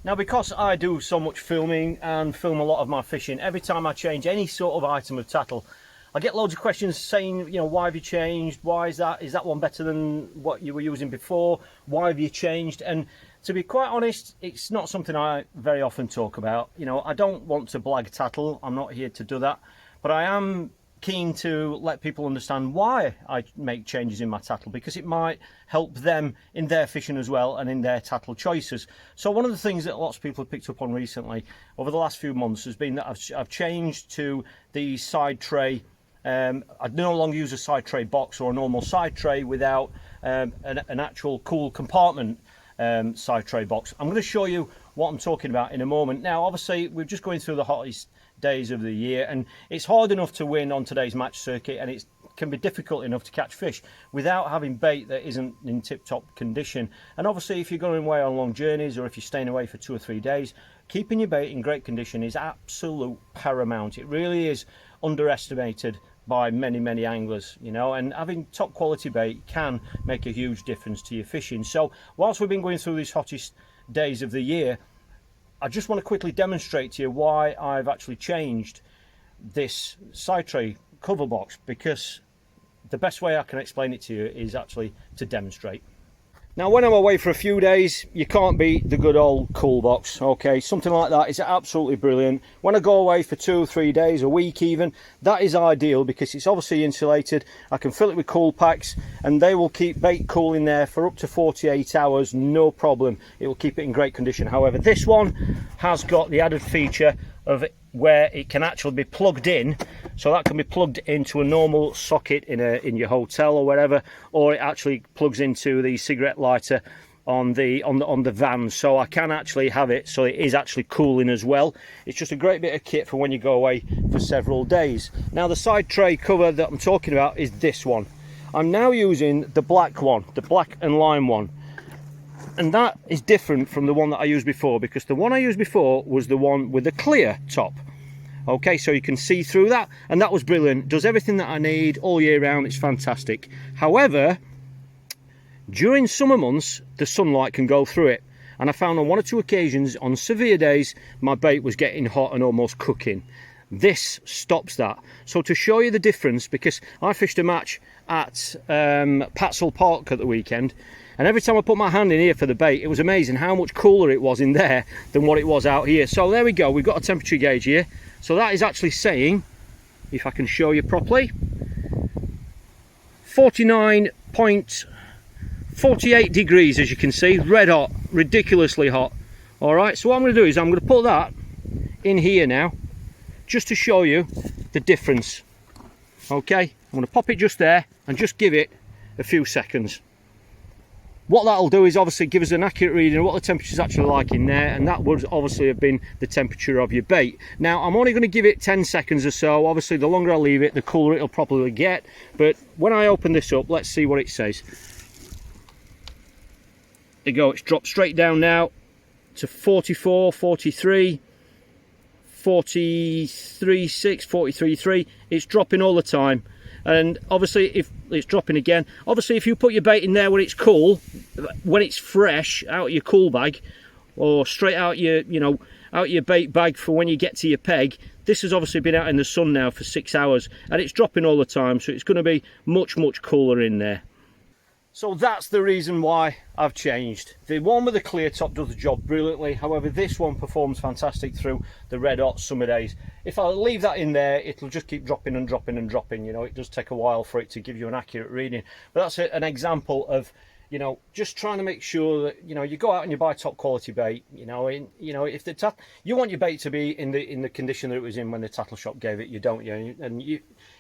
Now, because I do so much filming and film a lot of my fishing, every time I change any sort of item of tackle, I get loads of questions saying, you know, why have you changed? Why is that one better than what you were using before? Why have you changed? And to be quite honest, it's not something I very often talk about. You know, I don't want to blag tattle. I'm not here to do that. But I am keen to let people understand why I make changes in my tattle, because it might help them in their fishing as well and in their tattle choices. So one of the things that lots of people have picked up on recently over the last few months has been that I've changed to the side tray. I no longer use a side tray box or a normal side tray without an actual cool compartment side tray box. I'm going to show you what I'm talking about in a moment. Now, obviously, we're just going through the hottest days of the year, and it's hard enough to win on today's match circuit, and it can be difficult enough to catch fish without having bait that isn't in tip-top condition. And obviously, if you're going away on long journeys or if you're staying away for 2 or 3 days, keeping your bait in great condition is absolute paramount. It really is underestimated by many anglers, you know, and having top quality bait can make a huge difference to your fishing. So whilst we've been going through these hottest days of the year, I just want to quickly demonstrate to you why I've actually changed this side tray cover box, because the best way I can explain it to you is actually to demonstrate. Now, when I'm away for a few days, you can't beat the good old cool box, okay? Something like that is absolutely brilliant. When I go away for 2 or 3 days, a week even, that is ideal because it's obviously insulated. I can fill it with cool packs and they will keep bait cool in there for up to 48 hours, no problem. It will keep it in great condition. However, this one has got the added feature of where it can actually be plugged in, so that can be plugged into a normal socket in your hotel or wherever, or it actually plugs into the cigarette lighter on the van, so I can actually have it so it is actually cooling as well. It's just a great bit of kit for when you go away for several days. Now, the side tray cover that I'm talking about is this one. I'm now using the black one, the black and lime one. And that is different from the one that I used before, because the one I used before was the one with the clear top. Okay, so you can see through that, and that was brilliant. Does everything that I need all year round. It's fantastic. However, during summer months, the sunlight can go through it. And I found on 1 or 2 occasions, on severe days, my bait was getting hot and almost cooking. This stops that. So to show you the difference, because I fished a match at Patsell Park at the weekend, and every time I put my hand in here for the bait, it was amazing how much cooler it was in there than what it was out here. So there we go, we've got a temperature gauge here. So that is actually saying, if I can show you properly, 49.48 degrees, as you can see, red hot, ridiculously hot. All right, so what I'm going to do is I'm going to put that in here now, just to show you the difference. Okay, I'm going to pop it just there and just give it a few seconds. What that'll do is obviously give us an accurate reading of what the temperature is actually like in there, and that would obviously have been the temperature of your bait. Now, I'm only going to give it 10 seconds or so. Obviously, the longer I leave it, the cooler it'll probably get. But when I open this up, let's see what it says. There you go, it's dropped straight down now to 44, 43, 43.6, 43.3. It's dropping all the time. And obviously, if it's dropping again, obviously if you put your bait in there when it's cool, when it's fresh out of your cool bag, or straight out your, out your bait bag for when you get to your peg, this has obviously been out in the sun now for 6 hours, and it's dropping all the time, so it's going to be much cooler in there. So that's the reason why I've changed. The one with the clear top does the job brilliantly. However, this one performs fantastic through the red hot summer days. If I leave that in there, it'll just keep dropping and dropping and dropping. It does take a while for it to give you an accurate reading. But that's an example of, just trying to make sure that, you go out and you buy top quality bait, if the you want your bait to be in the condition that it was in when the tackle shop gave it,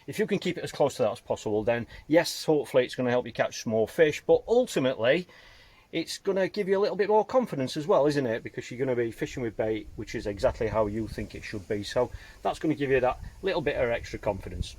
if you can keep it as close to that as possible, then yes, hopefully it's going to help you catch small fish, but ultimately it's going to give you a little bit more confidence as well, isn't it? Because you're going to be fishing with bait which is exactly how you think it should be. So that's going to give you that little bit of extra confidence.